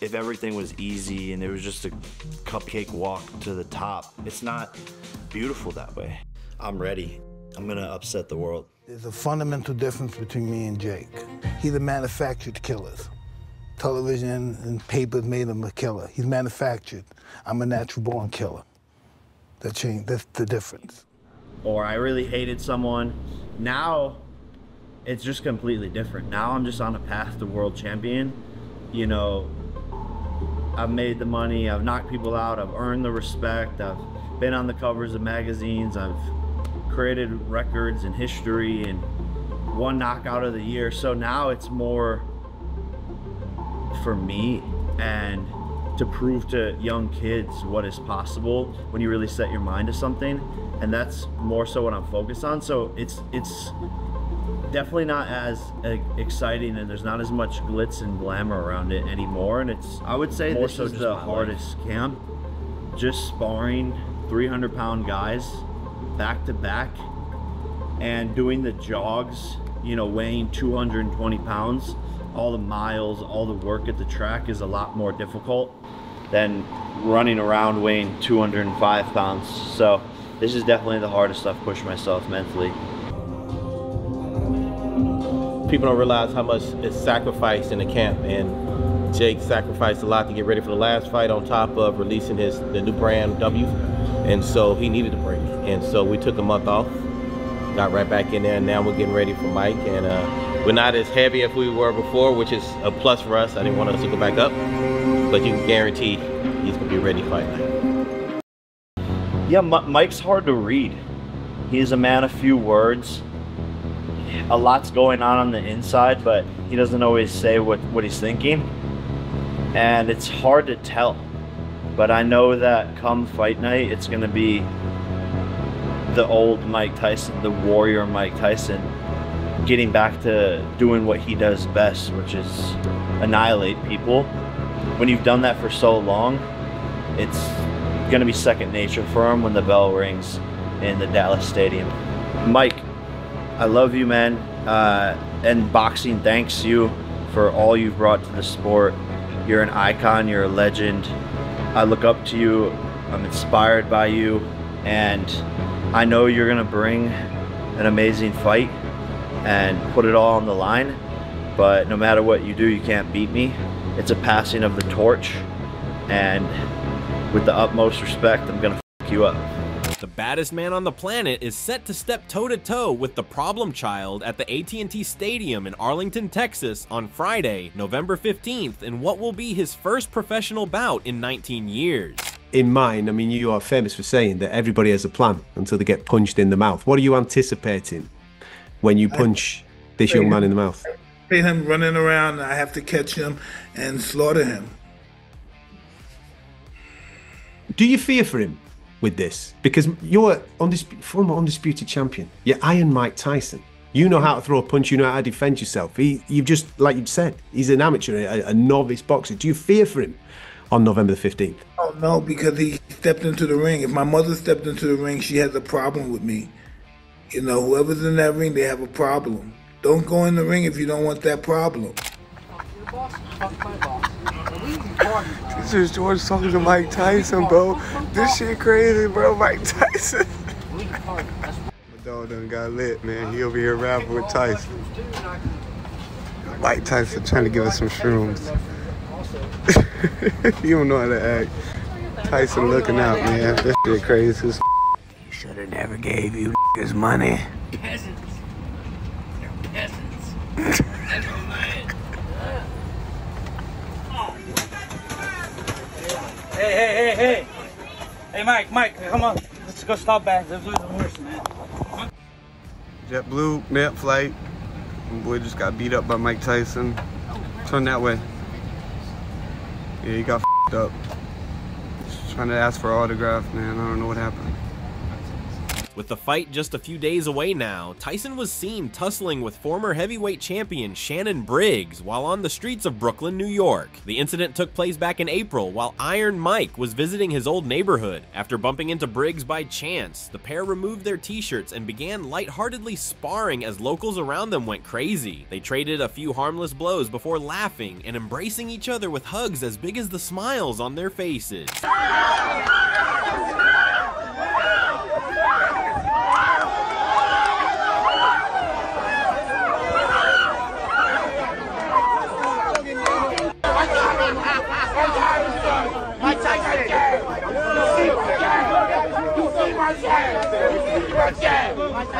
if everything was easy and it was just a cupcake walk to the top. It's not beautiful that way. I'm ready. I'm gonna upset the world. There's a fundamental difference between me and Jake. He's a manufactured killer. Television and papers made him a killer. He's manufactured. I'm a natural-born killer. That's the difference. Or I really hated someone. Now, it's just completely different. Now I'm just on a path to world champion. You know, I've made the money, I've knocked people out, I've earned the respect, I've been on the covers of magazines, I've created records and history and won knockout of the year. So now it's more for me and to prove to young kids what is possible when you really set your mind to something. And that's more so what I'm focused on. So it's definitely not as exciting, and there's not as much glitz and glamour around it anymore. And I would say more so just the hardest camp, just sparring 300-pound guys back to back and doing the jogs, you know, weighing 220 pounds. All the miles, all the work at the track is a lot more difficult than running around weighing 205 pounds. So this is definitely the hardest I've pushed myself mentally. People don't realize how much is sacrificed in the camp, and Jake sacrificed a lot to get ready for the last fight, on top of releasing the new brand W, and so he needed a break, and so we took a month off, got right back in there, and now we're getting ready for Mike, and we're not as heavy as we were before, which is a plus for us. I didn't want us to go back up, but you can guarantee he's gonna be ready to fight night. Yeah, Mike's hard to read. He's a man of few words. A lot's going on the inside, but he doesn't always say what he's thinking. And it's hard to tell. But I know that come fight night, it's gonna be the old Mike Tyson, the warrior Mike Tyson, getting back to doing what he does best, which is annihilate people. When you've done that for so long, it's gonna be second nature for him when the bell rings in the Dallas Stadium. Mike, I love you, man, and boxing thanks you for all you've brought to the sport. You're an icon, you're a legend. I look up to you, I'm inspired by you, and I know you're gonna bring an amazing fight and put it all on the line, but no matter what you do, you can't beat me. It's a passing of the torch, and with the utmost respect, I'm gonna f you up. The baddest man on the planet is set to step toe-to-toe with the problem child at the AT&T Stadium in Arlington, Texas on Friday, November 15th, in what will be his first professional bout in 19 years. In mine, I mean, you are famous for saying that everybody has a plan until they get punched in the mouth. What are you anticipating when you punch this young man in the mouth? See him running around, I have to catch him and slaughter him. Do you fear for him with this? Because you're former undisputed champion. You're Iron Mike Tyson. You know how to throw a punch, you know how to defend yourself. You've just, like you've said, he's an amateur, a novice boxer. Do you fear for him on November the 15th? Oh, no, because he stepped into the ring. If my mother stepped into the ring, she has a problem with me. You know, whoever's in that ring, they have a problem. Don't go in the ring if you don't want that problem. This is George talking to Mike Tyson, bro. This shit crazy, bro. Mike Tyson. My dog done got lit, man. He over here rapping with Tyson. Mike Tyson trying to give us some shrooms. You don't know how to act. Tyson looking out, man. This shit crazy as He should have never gave you his money. Peasants. They're peasants. Hey. Hey, Mike, come on. Let's go stop back. Let's lose the horse, man. JetBlue, net flight. My boy just got beat up by Mike Tyson. Turn that way. Yeah, he got f***ed up. Just trying to ask for an autograph, man. I don't know what happened. With the fight just a few days away now, Tyson was seen tussling with former heavyweight champion Shannon Briggs while on the streets of Brooklyn, New York. The incident took place back in April while Iron Mike was visiting his old neighborhood. After bumping into Briggs by chance, the pair removed their t-shirts and began lightheartedly sparring as locals around them went crazy. They traded a few harmless blows before laughing and embracing each other with hugs as big as the smiles on their faces.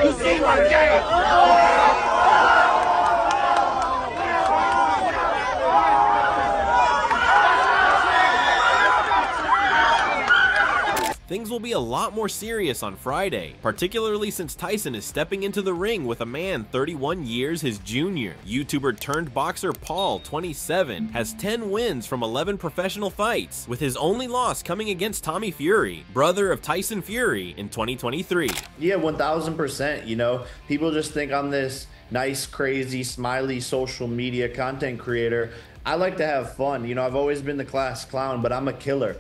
You see my game! Things will be a lot more serious on Friday, particularly since Tyson is stepping into the ring with a man 31 years his junior. YouTuber turned boxer Paul, 27, has 10 wins from 11 professional fights, with his only loss coming against Tommy Fury, brother of Tyson Fury, in 2023. Yeah, 1000%. You know, people just think I'm this nice, crazy, smiley social media content creator. I like to have fun. You know, I've always been the class clown, but I'm a killer.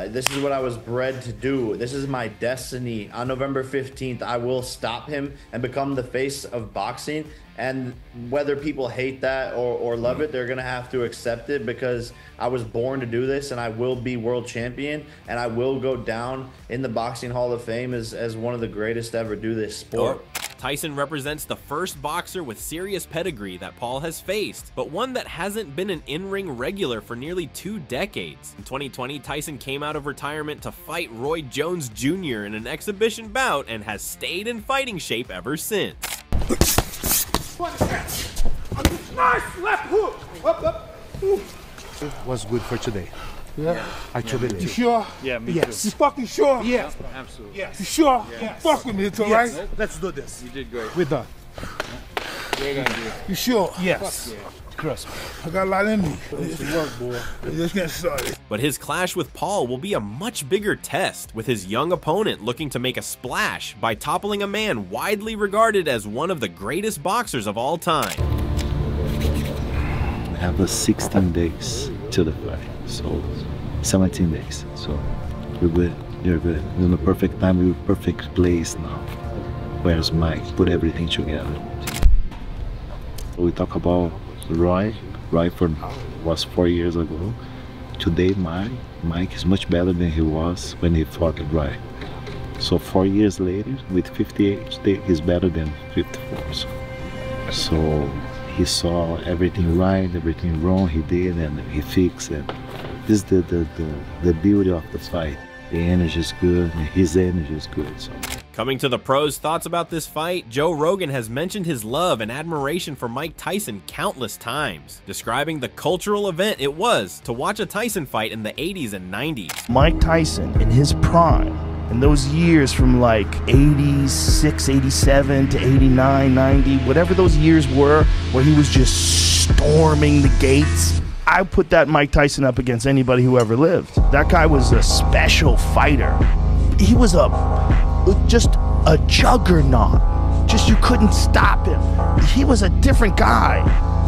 This is what I was bred to do. This is my destiny. On November 15th, I will stop him and become the face of boxing. And whether people hate that or love it, they're going to have to accept it, because I was born to do this, and I will be world champion, and I will go down in the Boxing Hall of Fame as one of the greatest to ever do this sport. Tyson represents the first boxer with serious pedigree that Paul has faced, but one that hasn't been an in-ring regular for nearly 2 decades. In 2020, Tyson came out of retirement to fight Roy Jones Jr. in an exhibition bout and has stayed in fighting shape ever since. Nice left hook. Up. What's good for today? Yeah. I believe. You sure? Yeah, me Yes. too. You fucking sure? Yeah, absolutely. You sure? Yes. Fuck with me, it's all right? Let's do this. You did great. We're done. We're gonna do it. You sure? Yes. Trust me. I got a lot in me. It's work, boy. Let's get started. But his clash with Paul will be a much bigger test, with his young opponent looking to make a splash by toppling a man widely regarded as one of the greatest boxers of all time. We have 16 days till the fight, so 17 days. So we're good. You're good. We're in the perfect time. We're in the perfect place now. Where's Mike? Put everything together. We talk about Roy. Roy was 4 years ago. Today, Mike is much better than he was when he fought Roy. So 4 years later, with 58, today he's better than 54. So he saw everything right, everything wrong he did, and he fixed it. This is the beauty of the fight. The energy is good, and his energy is good. So. Coming to the pros' thoughts about this fight, Joe Rogan has mentioned his love and admiration for Mike Tyson countless times, describing the cultural event it was to watch a Tyson fight in the 80s and 90s. Mike Tyson, in his prime, in those years from like 86, 87 to 89, 90, whatever those years were, where he was just storming the gates, I put that Mike Tyson up against anybody who ever lived. That guy was a special fighter. He was just a juggernaut. Just you couldn't stop him. He was a different guy.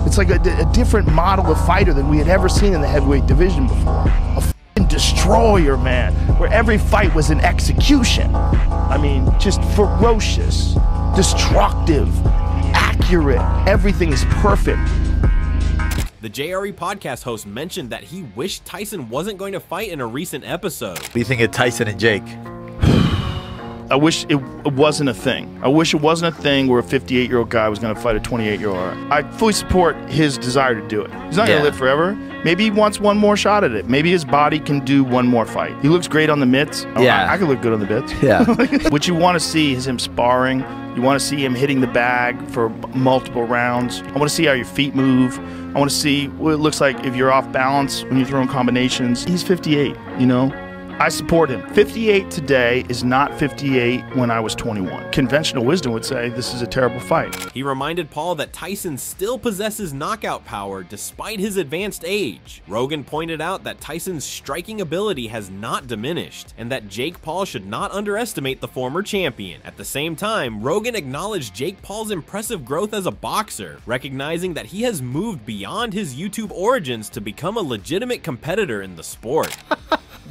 It's like a different model of fighter than we had ever seen in the heavyweight division before. A f***ing destroyer, man, where every fight was an execution. I mean, just ferocious, destructive, accurate. Everything is perfect. The JRE podcast host mentioned that he wished Tyson wasn't going to fight in a recent episode. What do you think of Tyson and Jake? I wish it wasn't a thing. I wish it wasn't a thing where a 58-year-old guy was going to fight a 28-year-old. I fully support his desire to do it. He's not going to live forever. Maybe he wants one more shot at it. Maybe his body can do one more fight. He looks great on the mitts. Yeah. I could look good on the mitts. Yeah. What you want to see is him sparring. You want to see him hitting the bag for multiple rounds. I want to see how your feet move. I want to see what it looks like if you're off balance when you're throwing combinations. He's 58, you know? I support him. 58 today is not 58 when I was 21. Conventional wisdom would say this is a terrible fight. He reminded Paul that Tyson still possesses knockout power despite his advanced age. Rogan pointed out that Tyson's striking ability has not diminished, and that Jake Paul should not underestimate the former champion. At the same time, Rogan acknowledged Jake Paul's impressive growth as a boxer, recognizing that he has moved beyond his YouTube origins to become a legitimate competitor in the sport.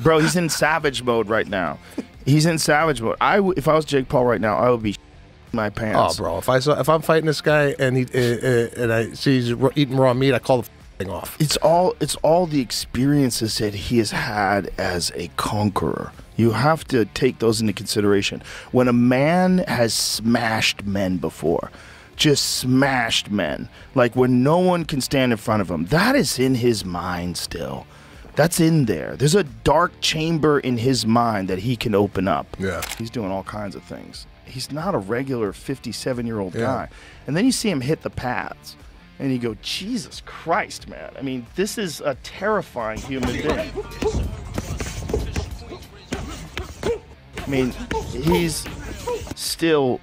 Bro, he's in savage mode right now. He's in savage mode. If I was Jake Paul right now, I would be my pants. Oh, bro, if I'm fighting this guy and I see he's eating raw meat, I call the thing off. It's all the experiences that he has had as a conqueror. You have to take those into consideration. When a man has smashed men before, just smashed men, like when no one can stand in front of him, that is in his mind still. That's in there. There's a dark chamber in his mind that he can open up. Yeah. He's doing all kinds of things. He's not a regular 57-year-old guy. And then you see him hit the pads, and you go, Jesus Christ, man. I mean, this is a terrifying human being. I mean, he's still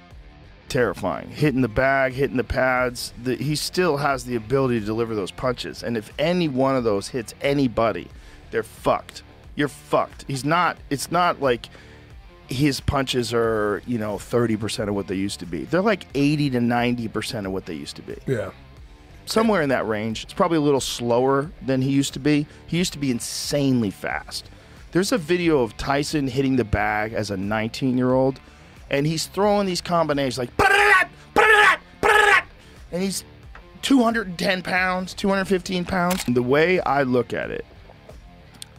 terrifying. Hitting the bag, hitting the pads. He still has the ability to deliver those punches. And if any one of those hits anybody, they're fucked. You're fucked. It's not like his punches are, 30% of what they used to be. They're like 80 to 90% of what they used to be. Yeah. Somewhere in that range. It's probably a little slower than he used to be. He used to be insanely fast. There's a video of Tyson hitting the bag as a 19-year-old, and he's throwing these combinations like, and he's 210 pounds, 215 pounds. And the way I look at it,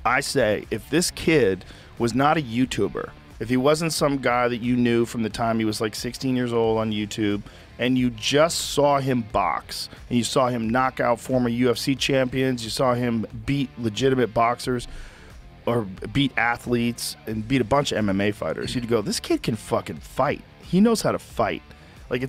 I say, if this kid was not a YouTuber, if he wasn't some guy that you knew from the time he was like 16 years old on YouTube, and you just saw him box, and you saw him knock out former UFC champions, you saw him beat legitimate boxers, or beat athletes, and beat a bunch of MMA fighters, you'd go, this kid can fucking fight. He knows how to fight. Like,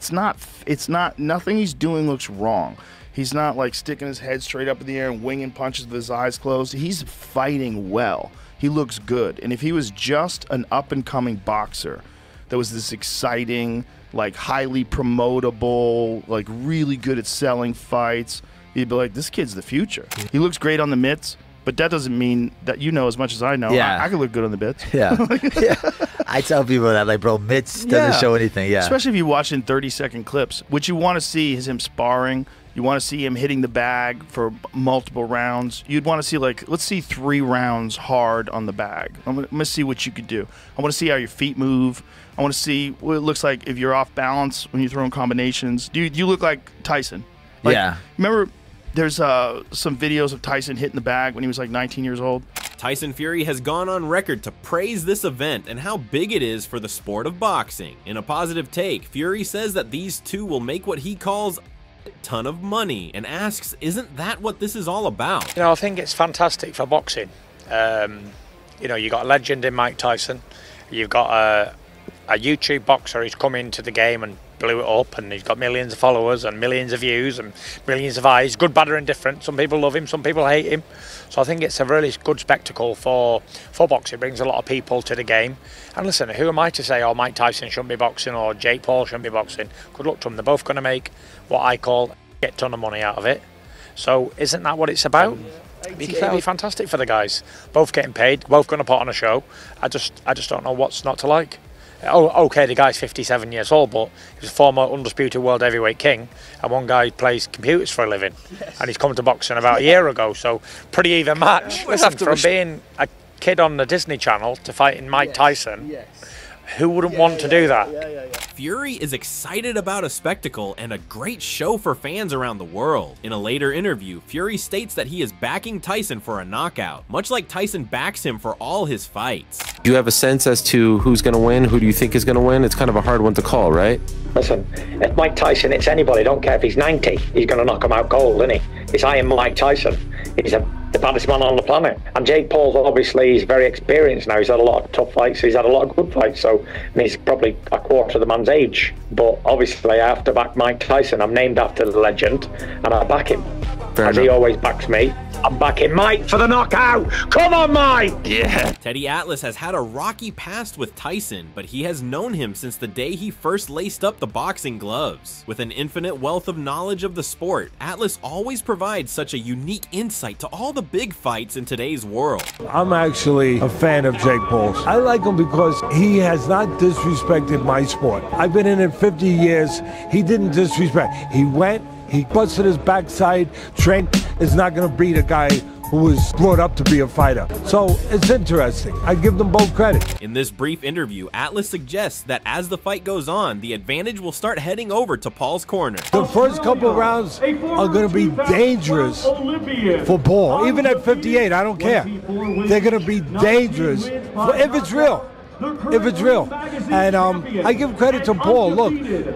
nothing he's doing looks wrong. He's not like sticking his head straight up in the air and winging punches with his eyes closed. He's fighting well. He looks good. And if he was just an up-and-coming boxer that was this exciting, like highly promotable, like really good at selling fights, you'd be like, this kid's the future. He looks great on the mitts, but that doesn't mean that you know as much as I know. Yeah. I can look good on the mitts. Yeah. Yeah. I tell people that, like, bro, mitts doesn't show anything. Yeah. Especially if you watch in 30-second clips. What you want to see is him sparring. You want to see him hitting the bag for multiple rounds. You'd want to see, like, let's see 3 rounds hard on the bag. I'm going to see what you could do. I want to see how your feet move. I want to see what it looks like if you're off balance when you're throwing combinations. You look like Tyson. Like, yeah. Remember, there's some videos of Tyson hitting the bag when he was like 19 years old. Tyson Fury has gone on record to praise this event and how big it is for the sport of boxing. In a positive take, Fury says that these two will make what he calls a ton of money and asks, isn't that what this is all about? I think it's fantastic for boxing. You got a legend in Mike Tyson. You've got a YouTube boxer who's come into the game and blew it up, and he's got millions of followers and millions of views and millions of eyes, good, bad or indifferent. Some people love him, some people hate him. So I think it's a really good spectacle for boxing. It brings a lot of people to the game. And listen, who am I to say, oh, Mike Tyson shouldn't be boxing or Jake Paul shouldn't be boxing? Good luck to them. They're both going to make what I call a ton of money out of it. So isn't that what it's about? It'd be fantastic for the guys. Both getting paid, both going to put on a show. I just don't know what's not to like. Oh, okay, the guy's 57 years old, but he was a former undisputed world heavyweight king, and one guy plays computers for a living, and he's come to boxing about a year ago, so pretty even match. Listen, from being a kid on the Disney Channel to fighting Mike Tyson, who wouldn't want to do that? Fury is excited about a spectacle and a great show for fans around the world. In a later interview, Fury states that he is backing Tyson for a knockout, much like Tyson backs him for all his fights. Do you have a sense as to who's going to win? Who do you think is going to win? It's kind of a hard one to call, right? Listen, if Mike Tyson hits anybody, don't care if he's 90, he's going to knock him out cold, isn't he? It's Iron Mike Tyson. He's the baddest man on the planet. And Jake Paul's obviously, he's very experienced now. He's had a lot of tough fights. He's had a lot of good fights. So he's probably a quarter of the man's age. But obviously, I have to back Mike Tyson. I'm named after the legend, and I back him. as he always backs me. I'm backing Mike for the knockout. Come on, Mike! Yeah. Teddy Atlas has had a rocky past with Tyson, but he has known him since the day he first laced up the boxing gloves. With an infinite wealth of knowledge of the sport, Atlas always provides such a unique insight to all the big fights in today's world. I'm actually a fan of Jake Paul. I like him because he has not disrespected my sport. I've been in it 50 years. He didn't disrespect. He went, he busted his backside. Trent is not going to beat a guy who was brought up to be a fighter. So it's interesting. I give them both credit. In this brief interview, Atlas suggests that as the fight goes on, the advantage will start heading over to Paul's corner. The first couple rounds are going to be dangerous for Paul. Even at 58, I don't care. They're going to be dangerous if it's real. If it's real. And I give credit to Paul. Look,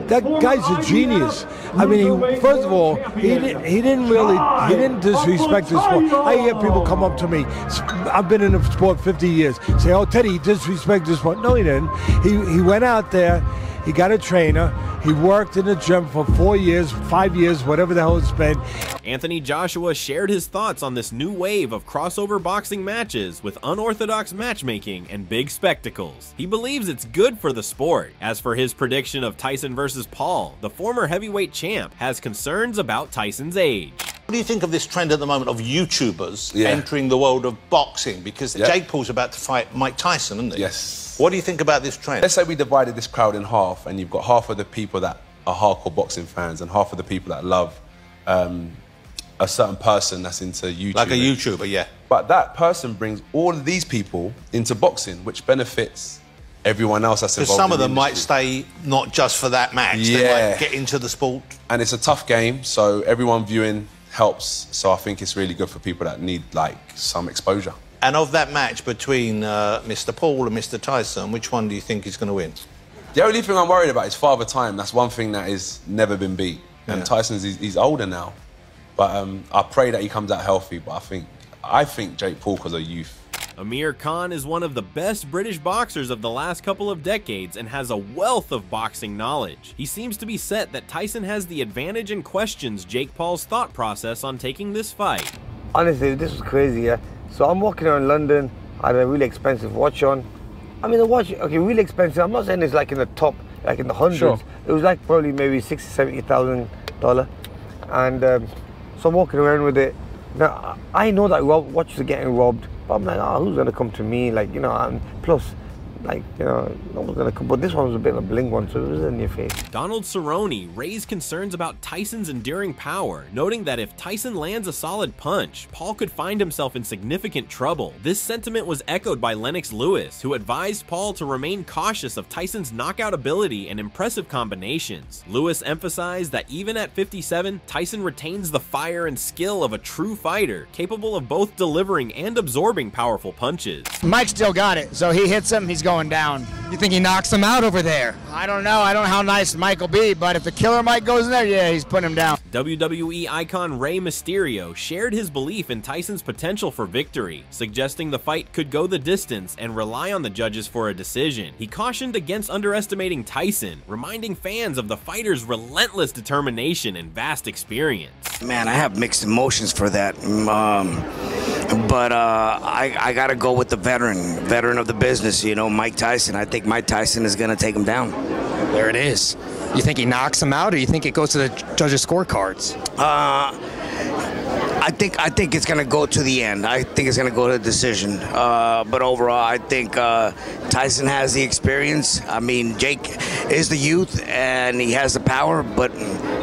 that guy's a genius. I mean, first of all, he didn't disrespect the sport. I hear people come up to me, I've been in the sport 50 years, say, oh, Teddy, he disrespected the sport. No, he didn't. He went out there, he got a trainer, he worked in the gym for 4 years, 5 years, whatever the hell it's been. Anthony Joshua shared his thoughts on this new wave of crossover boxing matches with unorthodox matchmaking and big spectacles. He believes it's good for the sport. As for his prediction of Tyson versus Paul, the former heavyweight champ has concerns about Tyson's age. What do you think of this trend at the moment of YouTubers entering the world of boxing? Because Jake Paul's about to fight Mike Tyson, isn't he? Yes. What do you think about this trend? Let's say we divided this crowd in half, and you've got half of the people that are hardcore boxing fans and half of the people that love a certain person that's into YouTube. Like a YouTuber, yeah. But that person brings all of these people into boxing, which benefits everyone else that's involved. Because some in of them the might stay not just for that match. They might get into the sport. And it's a tough game, so everyone viewing helps. So I think it's really good for people that need like some exposure. And of that match between Mr. Paul and Mr. Tyson, which one do you think is going to win? The only thing I'm worried about is Father Time. That's one thing that has never been beat. And Tyson's, he's older now. But I pray that he comes out healthy. But I think Jake Paul because of youth. Amir Khan is one of the best British boxers of the last couple of decades and has a wealth of boxing knowledge. He seems to be set that Tyson has the advantage and questions Jake Paul's thought process on taking this fight. Honestly, this was crazy, yeah? So I'm walking around London, I had a really expensive watch on. I mean, the watch, okay, really expensive. I'm not saying it's like in the top, like in the hundreds. Sure. It was like probably maybe $60,000, $70,000. And so I'm walking around with it. Now, I know that watches are getting robbed, but I'm like, oh, who's gonna come to me? Like, you know, and plus, like, you know, no one's gonna come. But this one was a bit of a bling one, so it was in your face. Donald Cerrone raised concerns about Tyson's enduring power, noting that if Tyson lands a solid punch, Paul could find himself in significant trouble. This sentiment was echoed by Lennox Lewis, who advised Paul to remain cautious of Tyson's knockout ability and impressive combinations. Lewis emphasized that even at 57, Tyson retains the fire and skill of a true fighter, capable of both delivering and absorbing powerful punches. Mike still got it, so he hits him, he's going down. You think he knocks him out over there? I don't know how nice Mike will be, but if the killer Mike goes in there, yeah, he's putting him down. WWE icon Rey Mysterio shared his belief in Tyson's potential for victory, suggesting the fight could go the distance and rely on the judges for a decision. He cautioned against underestimating Tyson, reminding fans of the fighter's relentless determination and vast experience. Man, I have mixed emotions for that. But I got to go with the veteran of the business, you know, Mike Tyson. I think Mike Tyson is going to take him down. There it is. You think he knocks him out, or you think it goes to the judges' scorecards? I think it's going to go to the end. I think it's going to go to the decision. But overall, I think Tyson has the experience. I mean, Jake is the youth, and he has the power, but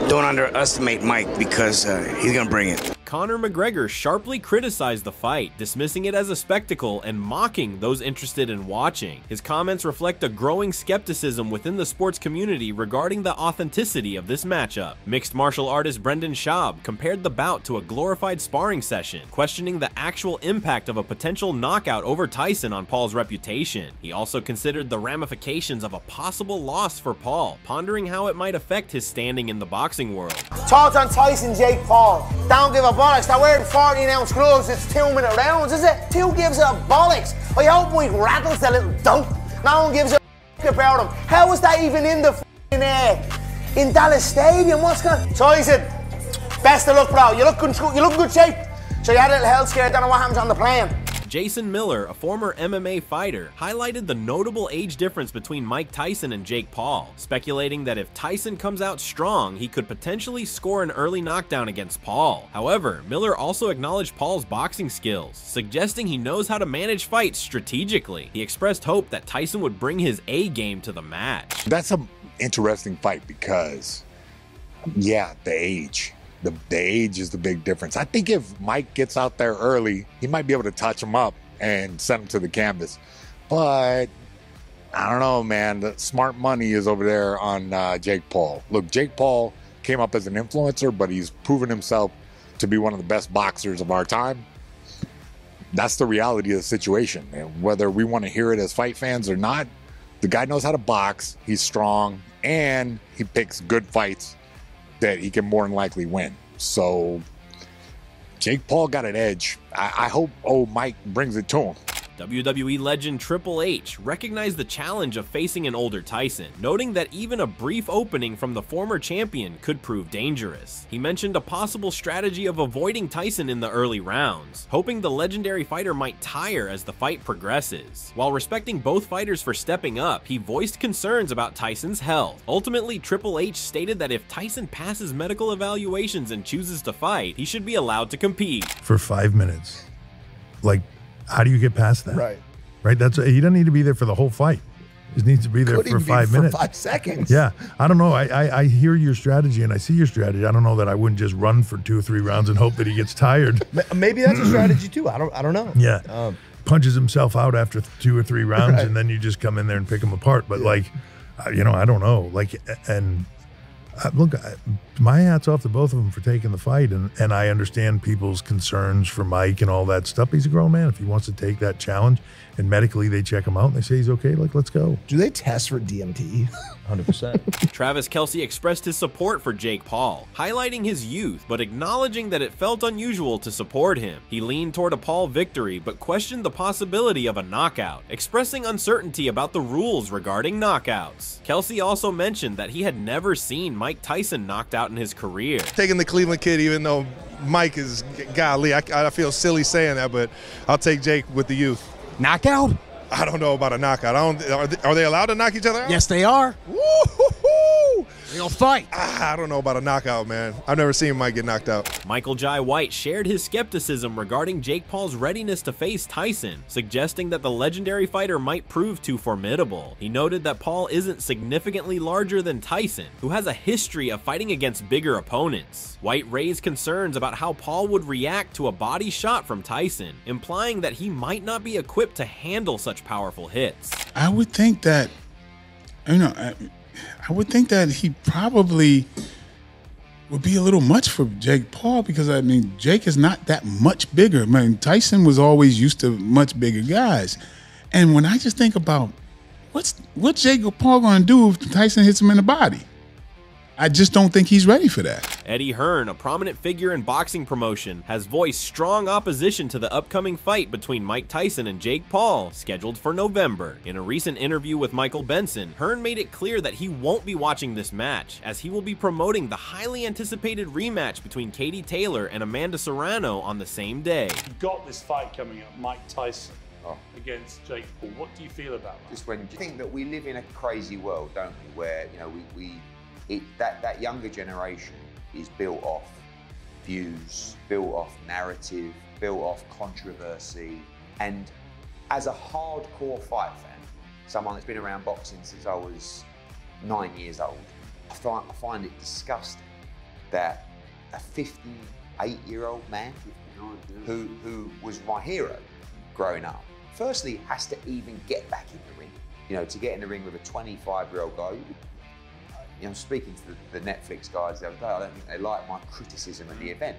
don't underestimate Mike because he's going to bring it. Conor McGregor sharply criticized the fight, dismissing it as a spectacle and mocking those interested in watching. His comments reflect a growing skepticism within the sports community regarding the authenticity of this matchup. Mixed martial artist Brendan Schaub compared the bout to a glorified sparring session, questioning the actual impact of a potential knockout over Tyson on Paul's reputation. He also considered the ramifications of a possible loss for Paul, pondering how it might affect his standing in the boxing world. Thoughts on Tyson, Jake Paul? Don't give a bollocks. They're wearing 14-ounce gloves. It's 2-minute rounds, is it? Who gives a bollocks? I hope Mike rattles the little dope. No one gives a about him. How is that even in the in Dallas Stadium? What's going on? Tyson, Best of luck, bro. You look in good shape. So you had a little health scare, don't know what happens on the plane. Jason Miller, a former MMA fighter, highlighted the notable age difference between Mike Tyson and Jake Paul, speculating that if Tyson comes out strong, he could potentially score an early knockdown against Paul. However, Miller also acknowledged Paul's boxing skills, suggesting he knows how to manage fights strategically. He expressed hope that Tyson would bring his A game to the match. That's an interesting fight because, yeah, the age. The age is the big difference. I think if Mike gets out there early, he might be able to touch him up and send him to the canvas. But I don't know, man. The smart money is over there on Jake Paul. Look, Jake Paul came up as an influencer, but he's proven himself to be one of the best boxers of our time. That's the reality of the situation. And whether we want to hear it as fight fans or not, the guy knows how to box. He's strong, and he picks good fights that he can more than likely win. So Jake Paul got an edge. I hope Mike brings it to him. WWE legend Triple H recognized the challenge of facing an older Tyson, noting that even a brief opening from the former champion could prove dangerous. He mentioned a possible strategy of avoiding Tyson in the early rounds, hoping the legendary fighter might tire as the fight progresses. While respecting both fighters for stepping up, he voiced concerns about Tyson's health. Ultimately, Triple H stated that if Tyson passes medical evaluations and chooses to fight, he should be allowed to compete. For 5 minutes. Like, how do you get past that? Right. Right? He doesn't need to be there for the whole fight. He just needs to be there for 5 minutes. For 5 seconds. Yeah. I don't know. I hear your strategy and I see your strategy. I don't know that I wouldn't just run for 2 or 3 rounds and hope that he gets tired. Maybe that's a strategy too. I don't know. Yeah. Punches himself out after 2 or 3 rounds, right, and then you just come in there and pick him apart. But like, I don't know. Like, and look, my hat's off to both of them for taking the fight, and I understand people's concerns for Mike and all that stuff. He's a grown man. If he wants to take that challenge, and medically they check him out and they say he's okay, like, let's go. Do they test for DMT? 100%. Travis Kelce expressed his support for Jake Paul, highlighting his youth, but acknowledging that it felt unusual to support him. He leaned toward a Paul victory, but questioned the possibility of a knockout, expressing uncertainty about the rules regarding knockouts. Kelce also mentioned that he had never seen Mike Tyson knocked out in his career. Taking the Cleveland kid, even though Mike is, golly, I feel silly saying that, but I'll take Jake with the youth. Knockout? I don't know about a knockout. Are they allowed to knock each other out? Yes, they are. Woo-hoo-hoo! They'll fight. I don't know about a knockout, man. I've never seen Mike get knocked out. Michael Jai White shared his skepticism regarding Jake Paul's readiness to face Tyson, suggesting that the legendary fighter might prove too formidable. He noted that Paul isn't significantly larger than Tyson, who has a history of fighting against bigger opponents. White raised concerns about how Paul would react to a body shot from Tyson, implying that he might not be equipped to handle such powerful hits. I would think that, I would think that he probably would be a little much for Jake Paul because, I mean, Jake is not that much bigger. I mean, Tyson was always used to much bigger guys. And when I just think about what's Jake Paul going to do if Tyson hits him in the body, I just don't think he's ready for that. Eddie Hearn, a prominent figure in boxing promotion, has voiced strong opposition to the upcoming fight between Mike Tyson and Jake Paul, scheduled for November. In a recent interview with Michael Benson, Hearn made it clear that he won't be watching this match, as he will be promoting the highly anticipated rematch between Katie Taylor and Amanda Serrano on the same day. You've got this fight coming up, Mike Tyson against Jake Paul. What do you feel about that? Just when you think that we live in a crazy world, don't we, where that younger generation is built off views, built off narrative, built off controversy. And as a hardcore fight fan, someone that's been around boxing since I was 9 years old, I find it disgusting that a 58-year-old man who was my hero growing up, firstly has to even get back in the ring. To get in the ring with a 25-year-old guy. I'm speaking to the Netflix guys the other day. I don't think they like my criticism of the event.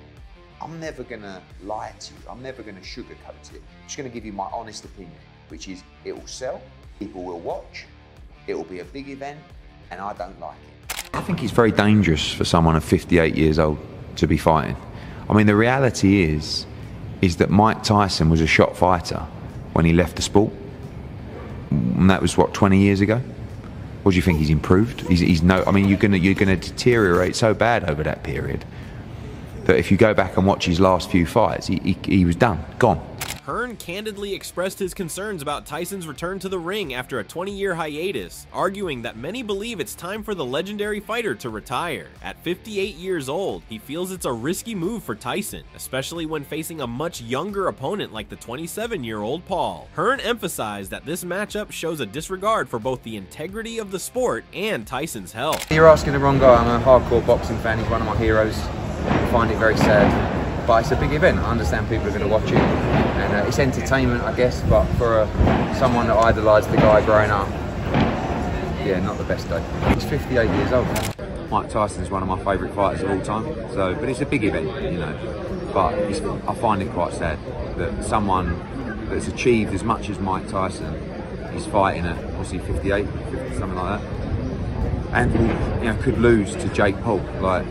I'm never going to lie to you. I'm never going to sugarcoat it. I'm just going to give you my honest opinion, which is it will sell, people will watch, it will be a big event, and I don't like it. I think it's very dangerous for someone of 58 years old to be fighting. I mean, the reality is that Mike Tyson was a shot fighter when he left the sport. And that was, what, 20 years ago? What do you think? He's improved? He's no. I mean, you're gonna deteriorate so bad over that period. that if you go back and watch his last few fights, he was done, gone. Hearn candidly expressed his concerns about Tyson's return to the ring after a 20-year hiatus, arguing that many believe it's time for the legendary fighter to retire. At 58 years old, he feels it's a risky move for Tyson, especially when facing a much younger opponent like the 27-year-old Paul. Hearn emphasized that this matchup shows a disregard for both the integrity of the sport and Tyson's health. You're asking the wrong guy. I'm a hardcore boxing fan. He's one of my heroes. I find it very sad. But it's a big event. I understand people are going to watch it, and it's entertainment, I guess. But for someone that idolised the guy growing up, yeah, not the best day. He's 58 years old. Mike Tyson's one of my favourite fighters of all time. So, but it's a big event, you know. But I find it quite sad that someone that's achieved as much as Mike Tyson is fighting at, what's he, 58, 50, something like that, and he, you know, could lose to Jake Paul, like,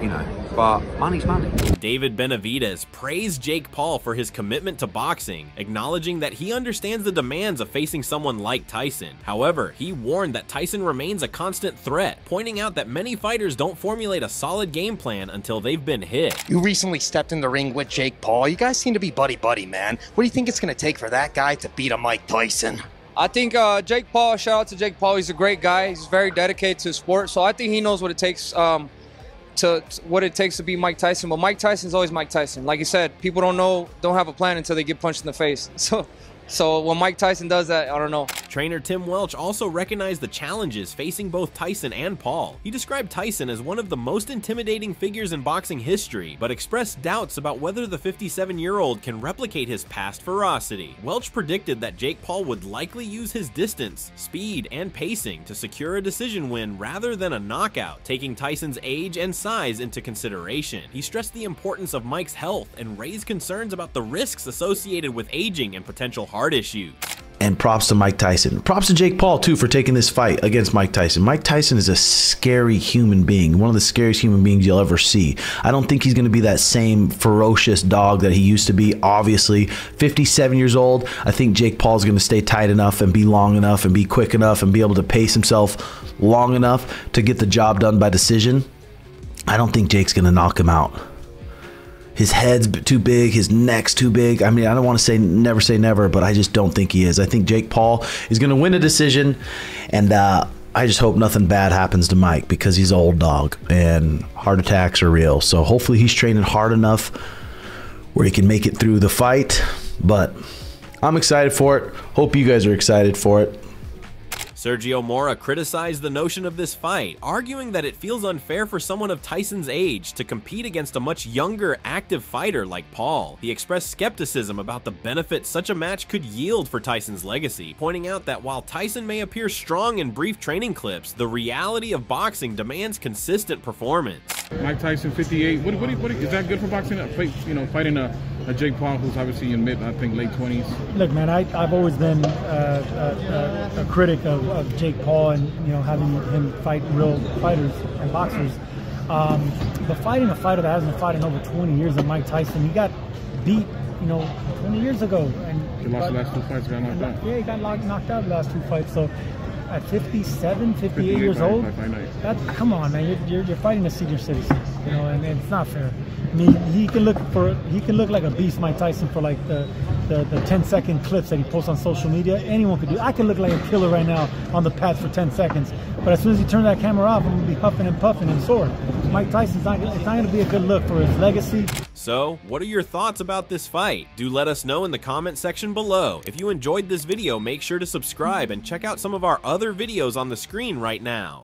you know. But money's money. David Benavidez praised Jake Paul for his commitment to boxing, acknowledging that he understands the demands of facing someone like Tyson. However, he warned that Tyson remains a constant threat, pointing out that many fighters don't formulate a solid game plan until they've been hit. You recently stepped in the ring with Jake Paul. You guys seem to be buddy-buddy, man. What do you think it's going to take for that guy to beat a Mike Tyson? I think Jake Paul, shout out to Jake Paul, he's a great guy. He's very dedicated to the sport, so I think he knows what it takes to be Mike Tyson. But Mike Tyson's always Mike Tyson. Like you said, people don't have a plan until they get punched in the face. So when Mike Tyson does that, I don't know. Trainer Tim Welch also recognized the challenges facing both Tyson and Paul. He described Tyson as one of the most intimidating figures in boxing history, but expressed doubts about whether the 57-year-old can replicate his past ferocity. Welch predicted that Jake Paul would likely use his distance, speed, and pacing to secure a decision win rather than a knockout, taking Tyson's age and size into consideration. He stressed the importance of Mike's health and raised concerns about the risks associated with aging and potential heart issues. And props to Mike Tyson. Props to Jake Paul, too, for taking this fight against Mike Tyson. Mike Tyson is a scary human being, one of the scariest human beings you'll ever see. I don't think he's going to be that same ferocious dog that he used to be, obviously. 57 years old, I think Jake Paul's going to stay tight enough and be long enough and be quick enough and be able to pace himself long enough to get the job done by decision. I don't think Jake's going to knock him out. His head's too big, his neck's too big. I mean, I don't want to say never, but I just don't think he is. I think Jake Paul is going to win a decision, and I just hope nothing bad happens to Mike because he's an old dog and heart attacks are real. So hopefully he's training hard enough where he can make it through the fight, but I'm excited for it. Hope you guys are excited for it. Sergio Mora criticized the notion of this fight, arguing that it feels unfair for someone of Tyson's age to compete against a much younger, active fighter like Paul. He expressed skepticism about the benefit such a match could yield for Tyson's legacy, pointing out that while Tyson may appear strong in brief training clips, the reality of boxing demands consistent performance. Mike Tyson, 58. What is that good for boxing? You know, fighting a Jake Paul who's obviously in I think, late 20s. Look, man, I've always been a critic of Jake Paul and, you know, having him fight real fighters and boxers. But fighting a fighter that hasn't fought in over 20 years of Mike Tyson, he got beat, you know, 20 years ago. And he lost the last 2 fights, got knocked out. Yeah, he got knocked out the last 2 fights. So at 57, 58 years old, come on, man, you're fighting a senior citizen, you know, and it's not fair. I mean, he can look like a beast, Mike Tyson, for like the 10-second clips that he posts on social media. Anyone could do. I could look like a killer right now on the pads for 10 seconds, but as soon as he turns that camera off, I'm gonna be huffing and puffing and sore. Mike Tyson's not gonna be a good look for his legacy. So, what are your thoughts about this fight? Do let us know in the comment section below. If you enjoyed this video, make sure to subscribe and check out some of our other videos on the screen right now.